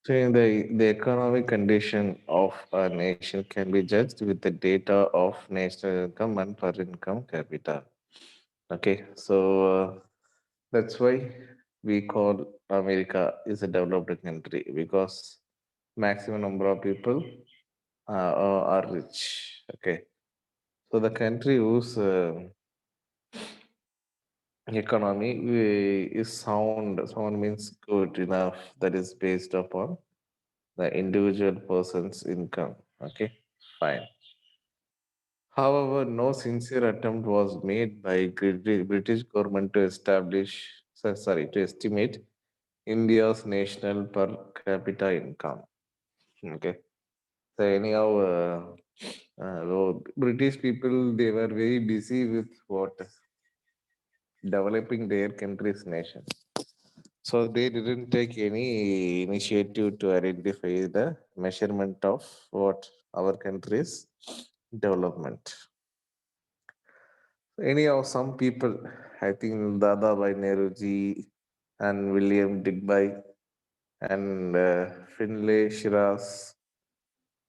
So the economic condition of a nation can be judged with the data of national income and per income capita. Okay, so that's why we call America is a developed country because maximum number of people are rich. Okay, so the country whose economy is sound, sound means good enough that is based upon the individual person's income. Okay, fine. However, no sincere attempt was made by British government to to estimate India's national per capita income. Okay. So anyhow, British people they were very busy with what developing their country's nation. So they didn't take any initiative to identify the measurement of what our country's development. Anyhow, some people, I think Dada by Nehruji and William Digby and Finlay Shiraz,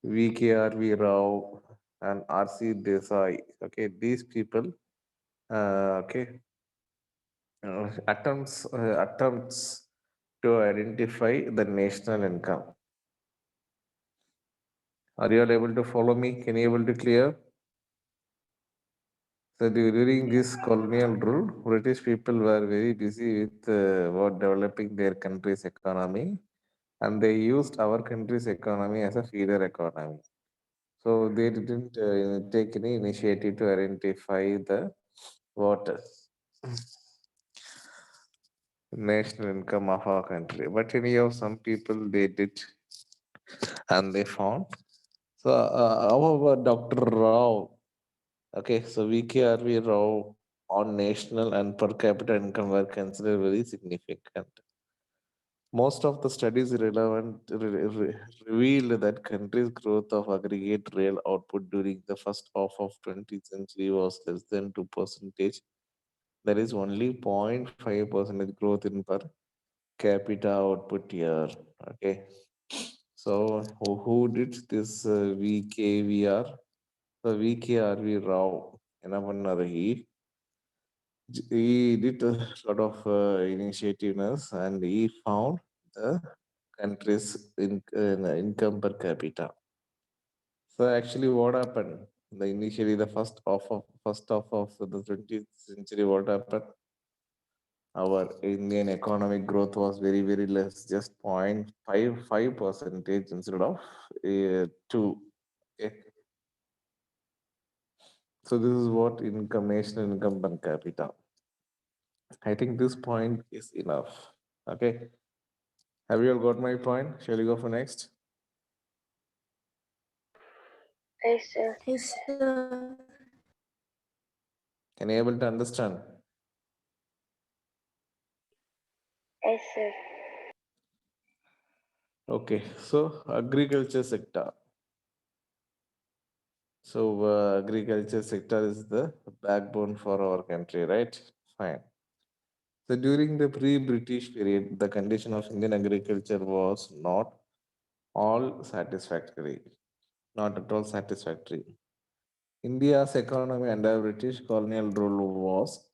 VKRV Rao and RC Desai. Okay, these people, okay, attempts to identify the national income. Are you all able to follow me? Can you able to clear? So during this colonial rule, British people were very busy with what developing their country's economy, and they used our country's economy as a feeder economy. So they didn't take any initiative to identify the what national income of our country. But anyhow, some people they did, and they found. So, however, Dr. Rao, okay, so VKRV Rao on national and per capita income were considered very significant. Most of the studies revealed that country's growth of aggregate rail output during the first half of 20th century was less than 2%. There is only 0.5% growth in per capita output year. Okay. So who did this VKVR? So VKRV Rao. He did a lot of initiativeness and he found the country's income per capita. So actually, what happened? Initially, the first half of the 20th century, what happened? Our Indian economic growth was very less, just 0.55 percentage instead of two. Okay. So this is what income, national income per capita. I think this point is enough. Okay. Have you all got my point? Shall we go for next? Yes, sir. Yes, sir. Can you able to understand? Yes, sir. Okay. So agriculture sector. So agriculture sector is the backbone for our country, right? Fine. So during the pre-British period, the condition of Indian agriculture was not all satisfactory. Not at all satisfactory. India's economy under British colonial rule was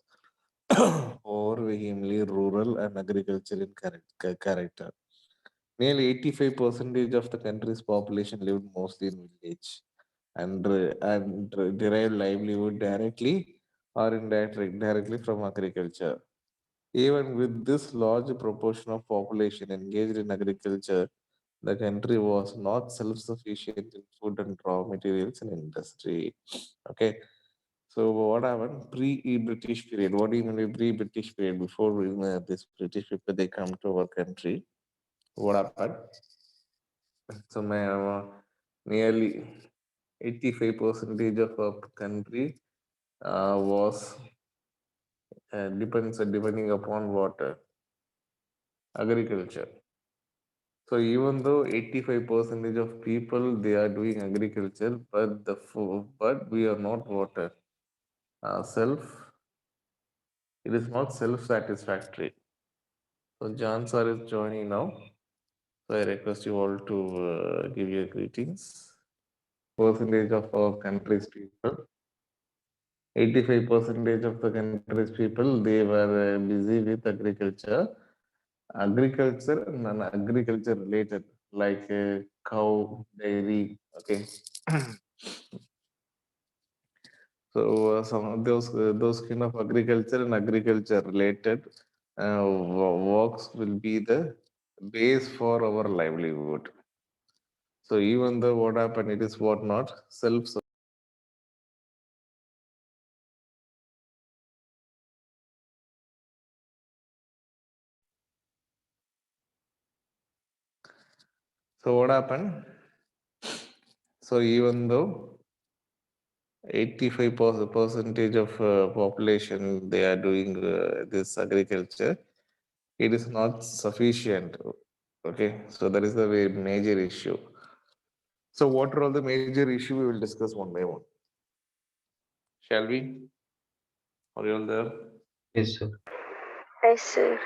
overwhelmingly rural and agricultural in character. Nearly 85 percentage of the country's population lived mostly in village and derived livelihood directly or indirectly from agriculture. Even with this large proportion of population engaged in agriculture, the country was not self-sufficient in food and raw materials and industry. Okay. So what happened pre-British period? What do you mean by pre-British period? Before this British people they come to our country, what happened? So my nearly 85 percentage of our country was depending upon water agriculture. So even though 85 percentage of people they are doing agriculture, but but we are not water self. It is not self-satisfactory. So John sir is joining now. So I request you all to give your greetings. Percentage of our country's people, 85 percentage of the country's people, they were busy with agriculture. Agriculture and non-agriculture related, like cow, dairy. Okay. So some of those kind of agriculture and agriculture related works will be the base for our livelihood. So even though what happened, it is what not self. So what happened? So even though 85 percentage of population they are doing this agriculture, it is not sufficient. Okay, so that is the very major issue. So what are all the major issue we will discuss one by one? Shall we? Are you all there? Yes, sir. Yes, sir.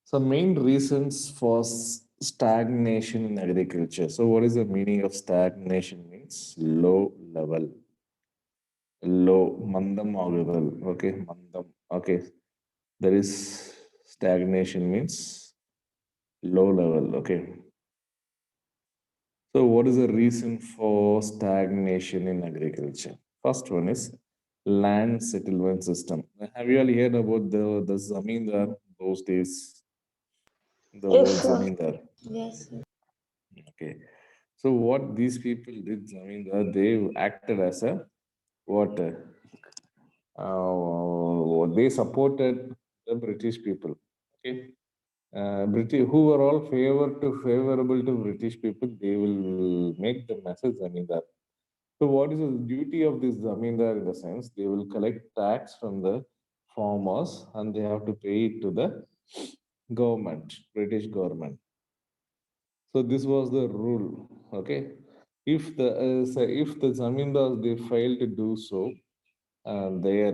So main reasons for stagnation in agriculture. So what is the meaning of stagnation? Means low level, low mandam audible. Okay, mandam. Okay, there is stagnation means low level. Okay. So what is the reason for stagnation in agriculture? First one is land settlement system. Have you all heard about the zamindar those days? The Yes, word sir. zamindar. Okay. So what these people did, zamindar, they acted as a what? They supported the British people. Okay. British who were all favorable to British people, they will make them as a zamindar. So what is the duty of this zamindar in the sense they will collect tax from the farmers and they have to pay it to the government, British government. So this was the rule. Okay, if the zamindars they fail to do so, their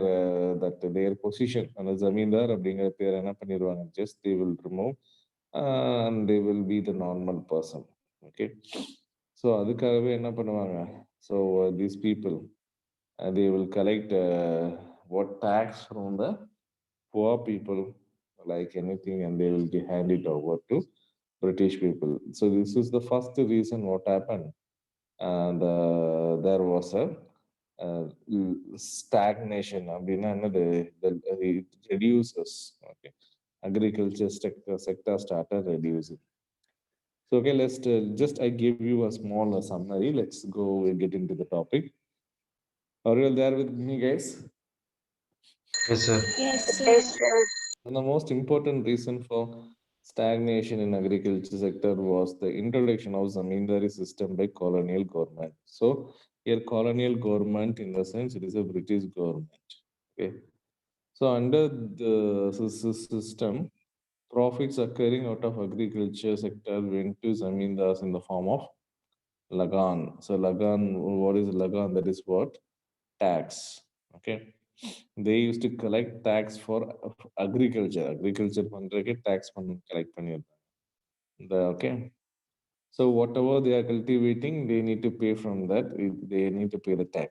their position அந்த ஜமீன்தார் அப்படிங்கிற பேர் என்ன பண்ணிடுவாங்க, just they will remove and they will be the normal person. Okay, so அதுக்காகவே என்ன பண்ணுவாங்க, so these people they will collect what tax from the poor people like anything and they will hand it over to British people. So this is the first reason what happened. And there was a stagnation. அப்படின்னா என்னது, it reduces. Okay, agriculture sector started reducing. So okay, let's just I give you a small summary. Let's go get into the topic. Are you all there with me, guys? Yes, sir. Yes, sir. And the most important reason for stagnation in agriculture sector was the introduction of zamindari system by colonial government. So here colonial government in the sense it is a British government. Okay. So under the system, profits occurring out of agriculture sector went to zamindars in the form of lagan. So lagan, what is lagan? That is what? Tax. Okay. They used to collect tax for agriculture. Agriculture பண்றதுக்கு tax collect பண்ணிருந்தாங்க. Okay. So whatever they are cultivating, they need to pay from that. They need to pay the tax.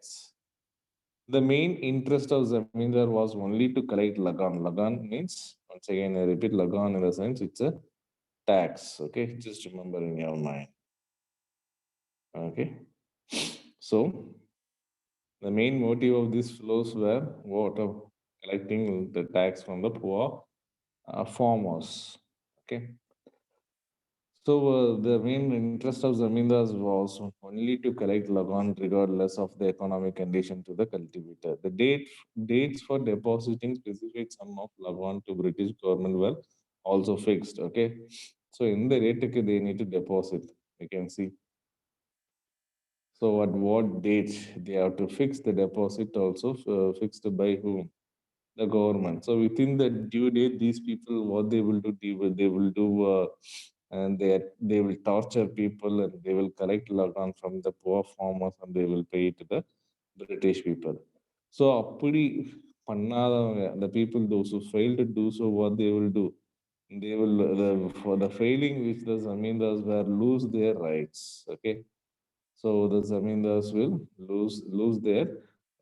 The main interest of Zamindar was only to collect lagan. Lagan means, once again I repeat, lagan in the sense it's a tax. Okay, just remember in your mind. Okay. So the main motive of these flows were what of collecting the tax from the poor farmers. Okay. So the main interest of zamindars was only to collect lagan regardless of the economic condition to the cultivator. The dates for depositing specific sum of lagan to British government were also fixed. Okay. So in the rate they need to deposit. You can see. So at what date they have to fix the deposit also fixed by whom? The government. So within the due date, these people what they will do and they will torture people and they will collect lagan from the poor farmers and they will pay it to the British people. So அப்படி பண்ணாதவங்க, the people those who fail to do so, what they will do? They will for the failing which the zamindars were lose their rights. Okay, so the zamindars will lose their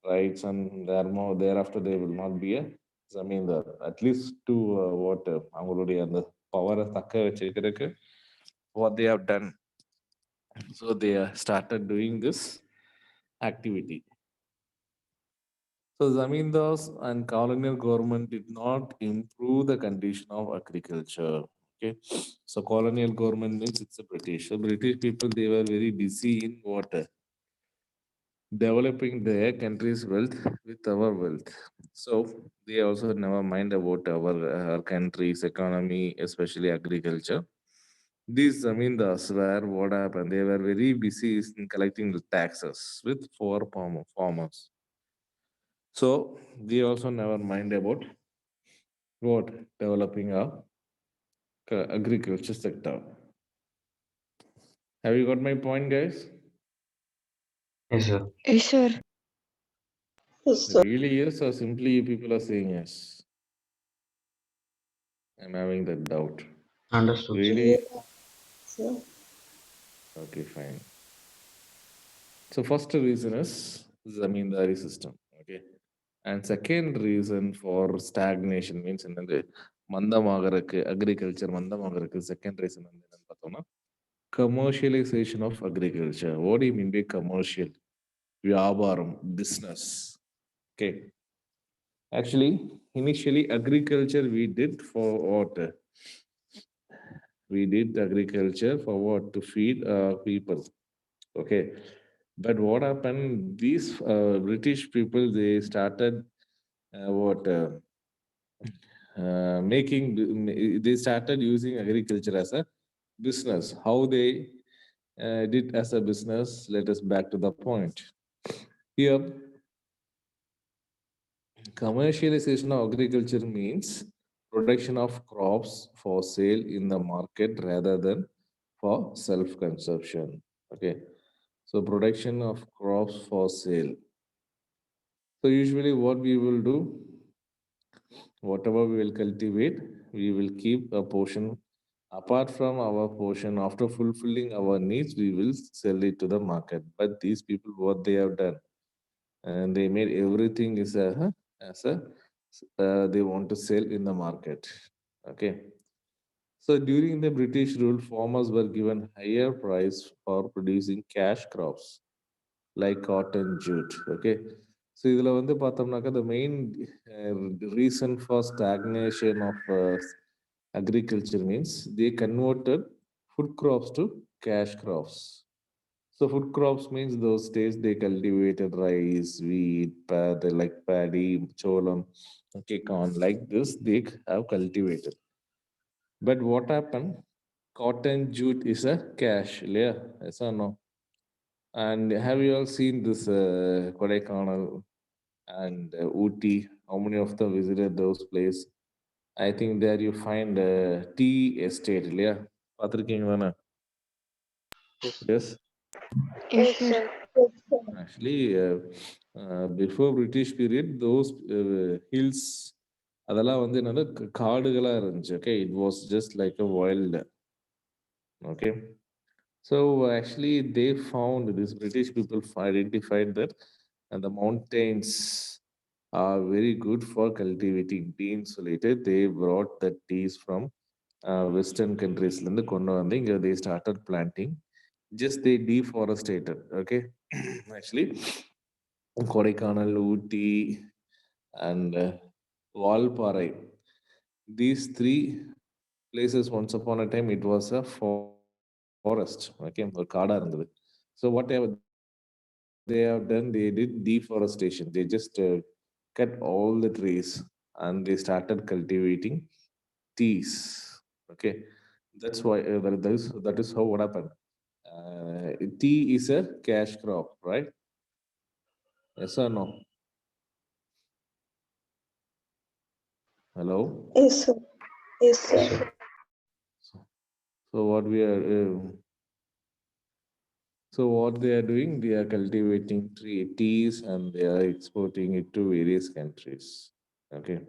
rights, and thereafter they will not be a zamindar. At least to what அவங்களுடைய அந்த பவரை தக்க வச்சுக்கிறதுக்கு what they have done. So they started doing this activity. So zamindars and colonial government did not improve the condition of agriculture. Okay, so colonial government means it's a British. So British people they were very busy in what developing their country's wealth with our wealth. So they also never mind about our country's economy, especially agriculture. These zamindars were what happened. They were very busy in collecting the taxes with poor farmers. So they also never mind about what developing a agriculture sector. Have you got my point, guys? Yes, sir. Yes, sir. Yes, sir. Really yes, or simply you people are saying yes? I'm having that doubt. Understood, sir. Really? Yes, sir. Okay, fine. So first reason is zamindari system. Okay. And second reason for stagnation means என்னது மந்தமாகறதுக்கு agriculture மந்தமாகறதுக்கு second reason வந்து என்னன்னு பார்த்தோம்னா commercialization of agriculture. What do you mean by commercial? வியாபாரம், business. Okay. Actually, initially agriculture we did for what? We did agriculture for what? To feed people. Okay. But what happened? These British people they started what making they started using agriculture as a business. How they did as a business? Let us back to the point. Here, commercialization of agriculture means production of crops for sale in the market rather than for self-consumption. Okay, so production of crops for sale. So usually, what we will do, whatever we will cultivate, we will keep a portion apart from our portion. After fulfilling our needs, we will sell it to the market. But these people, what they have done, and they made everything is they want to sell in the market. Okay. So during the British rule, farmers were given higher price for producing cash crops like cotton, jute. Okay. So இதுல வந்து பார்த்தோம்னாக்கா the main reason for stagnation of agriculture means they converted food crops to cash crops. So food crops means those days they cultivated rice, wheat, like paddy, cholam, okay, corn. Like this, they have cultivated. But what happened? Cotton jute is a cash, yeah, yes or no? And have you all seen this Kodaikanal and Ooty? How many of them visited those places? I think there you find tea estate, yeah. பார்த்திருக்கீங்களாண்ணா? Yes. Yes, Yes, sir. sir. Yes, sir. Actually, before British period, those hills, அதெல்லாம் வந்து என்னன்னா காடுகளா இருந்துச்சு. Okay, it was just like a wild. Okay, so actually they found these British people identified that the mountains are very good for cultivating beans. So later they brought the teas from Western countries. இருந்து கொண்டு வந்து இங்க they started planting. Just they deforested. Okay, actually. Kodaikanal, Ooty, and Valparai. These three places, once upon a time, it was a forest. Okay, ஒரு காடா இருந்தது. So whatever they have done, they did deforestation. They just cut all the trees and they started cultivating teas. Okay, that's why that is how what happened. Tea is a cash crop, right? Yes or no? Hello. Yes, sir. Yes, Yes, sir. sir. So what we are so what they are doing, they are cultivating teas and they are exporting it to various countries. Okay.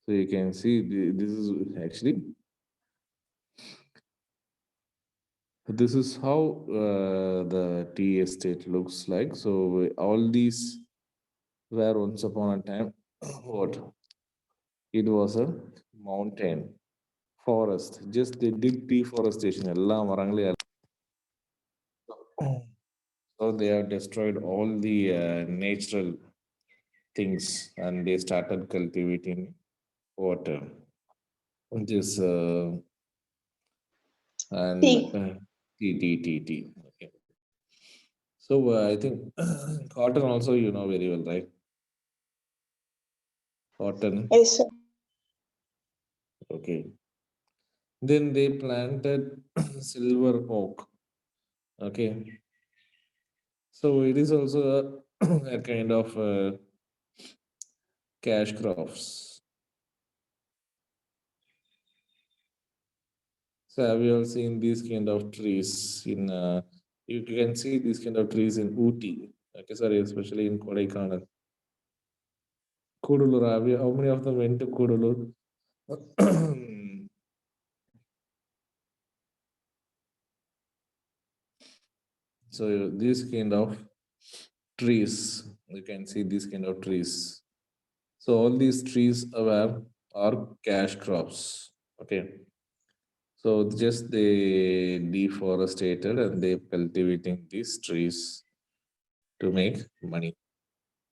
So you can see this is actually This is how the tea estate looks like. So all these were once upon a time what? It was a mountain forest. Just they did deforestation. எல்லாம் மரங்களே so they have destroyed all the natural things and they started cultivating water. This and Tea. tea. Okay. So I think cotton also you know very well, right? Cotton. Yes, sir. Okay. Then they planted silver oak. Okay. So it is also a kind of cash crops. So have you all seen these kind of trees in you can see these kind of trees in Ooty. Okay, sorry, especially in Kodaikanal. Kudulur, how many of them went to Kudulur? So these kind of trees, you can see these kind of trees. So all these trees are cash crops. Okay. So just they deforested and they cultivating these trees to make money.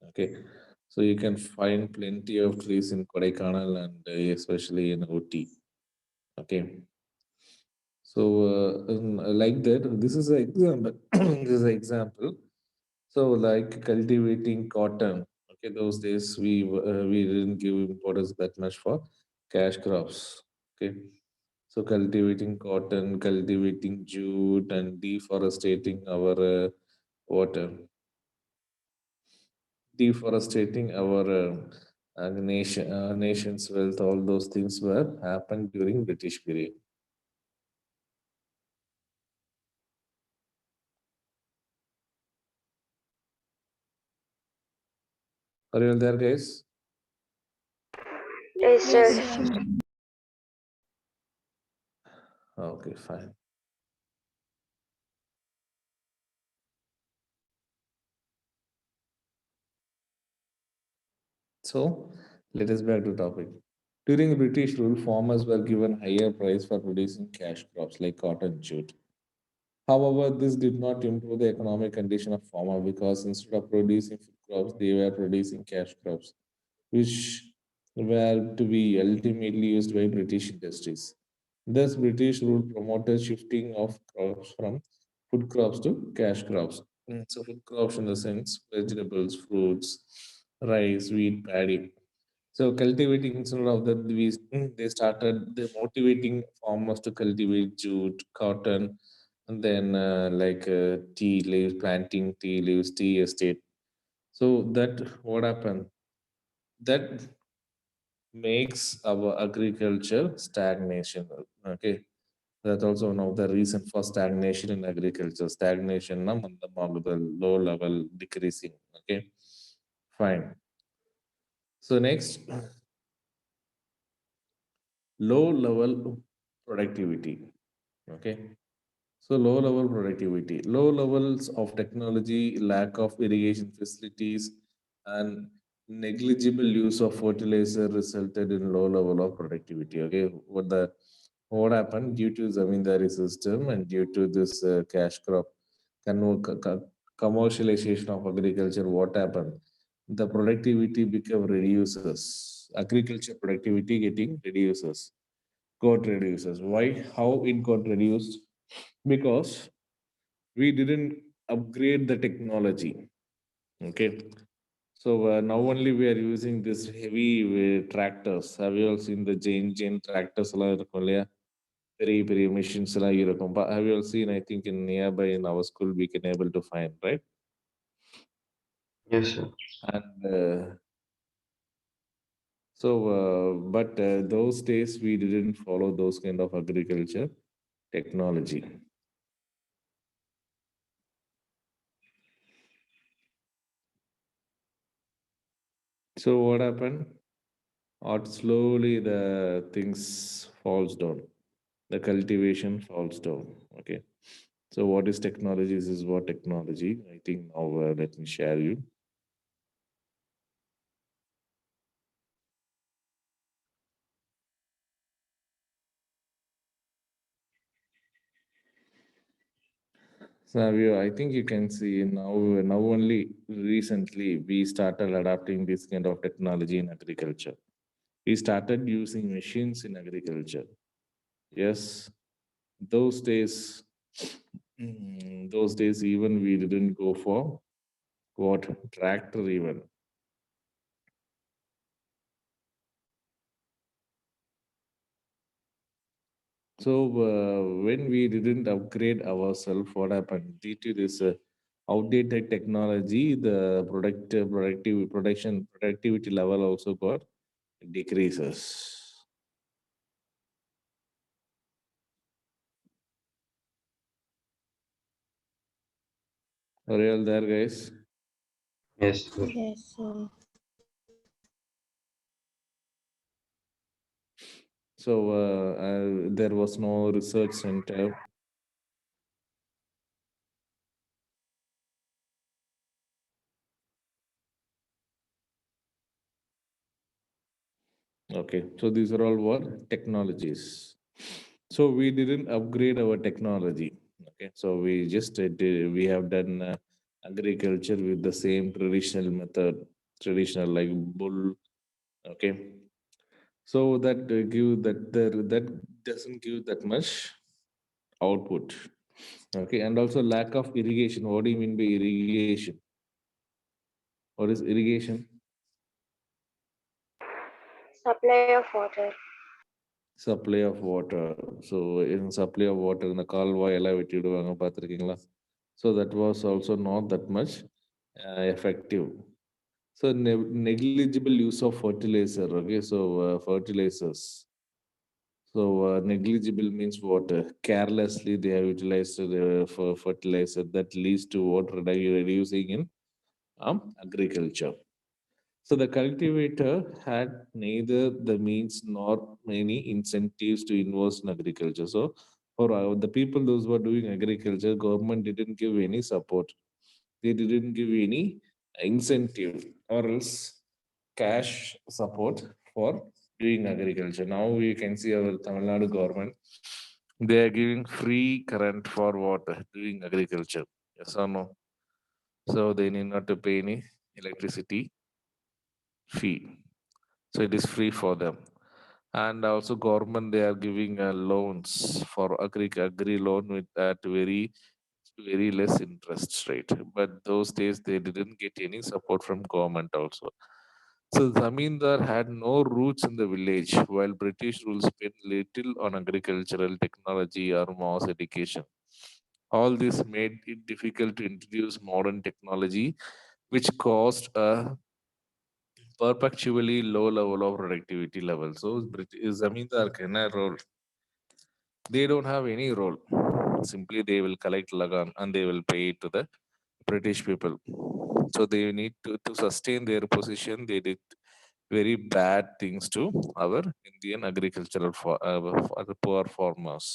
Okay. So you can find plenty of trees in Kodaikanal and especially in Ooty. Okay. So like that, this is an example. This is an example. So like cultivating cotton. Okay, those days we didn't give importance that much for cash crops. Okay, so cultivating cotton, cultivating jute, and deforesting our water, deforesting our nation's wealth. All those things were happened during British period. Are you all there, guys? Yes, sir. Yes, sir. Okay, fine. So let us back to topic. During British rule, farmers were given higher price for producing cash crops like cotton, jute. However, this did not improve the economic condition of farmer because instead of producing food crops, they were producing cash crops, which were to be ultimately used by British industries. Thus, British rule promoted shifting of crops from food crops to cash crops. So, food crops in the sense vegetables, fruits, rice, wheat, paddy. So, cultivating instead of that, they started they motivating farmers to cultivate jute, cotton, and then tea leaves, planting tea leaves, tea estate. So that what happened? That makes our agriculture stagnation. Okay, that's also one of the reason for stagnation in agriculture. Stagnation, na mandamagudu, low level decreasing. Okay, fine. So next, low level productivity. Okay, so low level productivity, low levels of technology, lack of irrigation facilities, and negligible use of fertilizer resulted in low level of productivity. Okay, what happened due to zamindari system and due to this cash crop commercialization of agriculture? What happened? The productivity become reduces. Agriculture productivity getting reduces got reduces. Why? How it got reduced? Because we didn't upgrade the technology. Okay. So now only we are using this heavy tractors. Have you all seen the Jane tractors? Very, very machines. Have you all seen? I think in nearby in our school we can able to find, right? Yes, sir. And but those days we didn't follow those kind of agriculture technology. So what happened? Or slowly the things falls down. The cultivation falls down. Okay. So what is technology? This is what technology. I think now let me share you. Savio, I think you can see now only recently we started adapting this kind of technology in agriculture. We started using machines in agriculture. Yes, those days, those days even we didn't go for what tractor even. So when we didn't upgrade ourselves, what happened? Due to this outdated technology, the productivity level also got decreases. Are you all there, guys? Yes, sir. Yes, sir. So there was no research center. Okay, so these are all what technologies. So we didn't upgrade our technology. Okay, so we just we have done agriculture with the same traditional method, traditional like bull. Okay, so that that doesn't give that much output. Okay, and also lack of irrigation. What do you mean by irrigation? What is irrigation? Supply of water. Supply of water. So in supply of water in the கால்வாய் எல்லாம் வெட்டி விடுவாங்க பார்த்துருக்கீங்களா? So that was also not that much effective. So negligible use of fertilizer. Okay, so fertilizers. So negligible means what? Carelessly they have utilized for fertilizer that leads to water reducing in agriculture. So the cultivator had neither the means nor any incentives to invest in agriculture. So for the people those who are doing agriculture, government didn't give any support. They didn't give any incentive or else cash support for doing agriculture. Now we can see our Tamil Nadu government. They are giving free current for what doing agriculture. Yes or no? So they need not to pay any electricity fee. So it is free for them. And also government they are giving loans for agri loan with at very less interest rate. But those days they didn't get any support from government also. So Zamindar had no roots in the village, while British rule spent little on agricultural technology or mass education. All this made it difficult to introduce modern technology, which caused a perpetually low level of productivity level. So Zamindar can role. They don't have any role. Simply they will collect lagan and they will pay it to the British people. So they need to sustain their position. They did very bad things to our Indian agricultural for the poor farmers.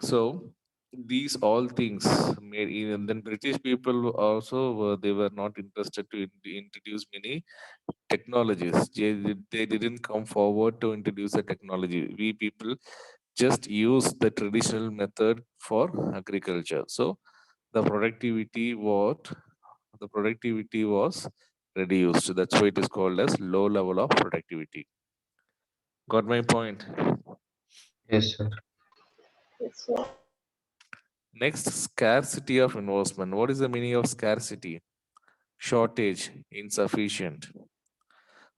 So these all things made even then British people also they were not interested to introduce many technologies. They didn't come forward to introduce the technology. We people just use the traditional method for agriculture. So the productivity was reduced. That's why it is called as low level of productivity. Got my point? Yes, sir. Yes, sir. Next, scarcity of investment. What is the meaning of scarcity? Shortage, insufficient.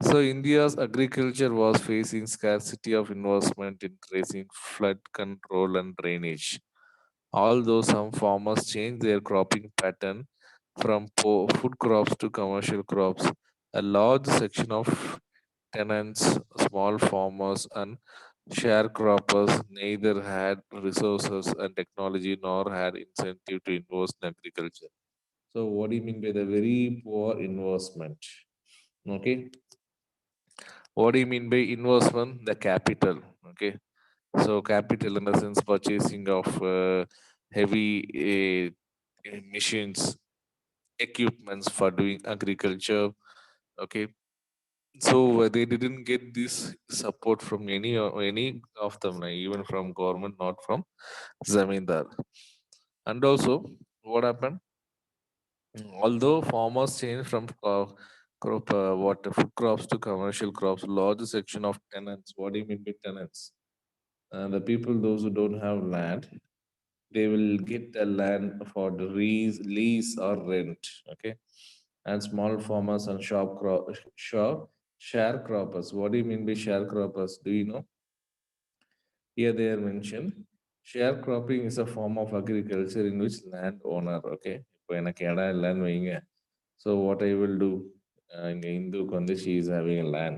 So India's agriculture was facing scarcity of investment in tracing flood control and drainage. Although some farmers changed their cropping pattern from food crops to commercial crops, a large section of tenants, small farmers, and sharecroppers neither had resources and technology nor had incentive to invest in agriculture. So, what do you mean by the very poor investment? Okay, what do you mean by investment? The capital. Okay, so capital in the sense purchasing of heavy machines, equipments for doing agriculture. Okay, so they didn't get this support from any of them, like even from government, not from zamindar. And also, what happened? Although farmers changed from food crops to commercial crops, large section of tenants. What do you mean by tenants? The people, those who don't have land, they will get the land for the lease or rent. Okay, and small farmers and sharecroppers. What do you mean by sharecroppers? Do you know? Here they are mentioned. Sharecropping is a form of agriculture in which landowner. Okay, இப்போ எனக்கு இடம் இல்லைன்னு வைங்க. So what I will do? In Hindu வந்து she is having a land.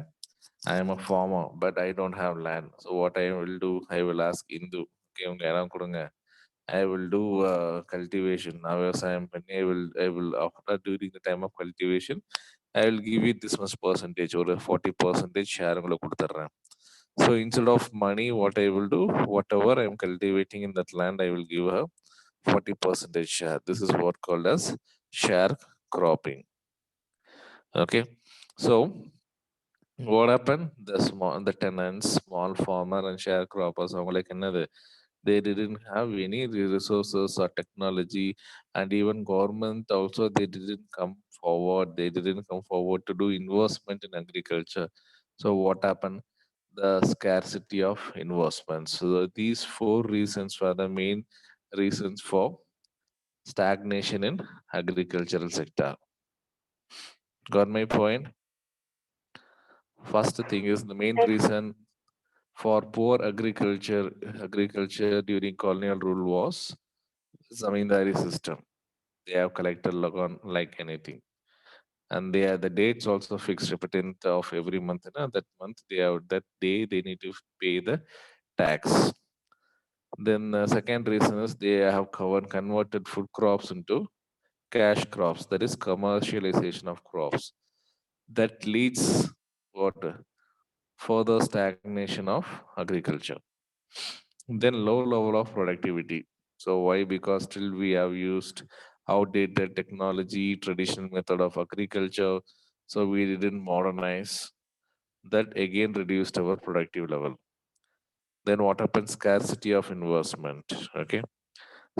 I am a farmer, but I don't have land. So what I will do? I will ask Hindu. Okay, உங்க இடம் கொடுங்க. I will do cultivation. Now, as I am, I will after during the time of cultivation, I will give you this much percentage or a 40% share உங்களுக்கு கொடுத்துட்றேன். So instead of money, what I will do, whatever I am cultivating in that land, I will give her 40% share. This is what called as share cropping. Okay, so what happened? The tenants, small farmer and sharecroppers, அவங்களுக்கு என்னது? They didn't have any resources or technology, and even government also they didn't come forward. They didn't come forward to do investment in agriculture. So what happened? The scarcity of investments. So these four reasons were the main reasons for stagnation in agricultural sector. Got my point? First thing is the main Yes. reason for poor agriculture during colonial rule was zamindari system. They have collected like anything, and they are the dates also fixed 15th of every month. That month they have that day they need to pay the tax. Then the second reason is they have converted food crops into cash crops, that is commercialization of crops. That leads what further stagnation of agriculture. Then low level of productivity. So why? Because still we have used outdated technology, traditional method of agriculture. So we didn't modernize. That again reduced our productive level. Then what happens? Scarcity of investment. Okay.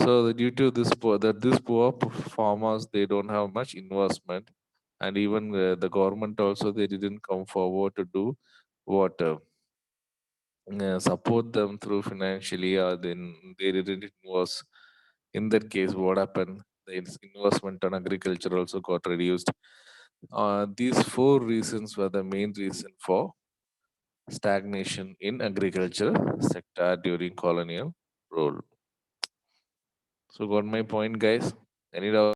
So due to this poor farmers, they don't have much investment, and even the government also they didn't come forward to do what support them through financially, or then they didn't invest. In that case, what happened? The investment on agriculture also got reduced. These four reasons were the main reason for stagnation in agriculture sector during colonial rule. So got my point, guys? Any doubt?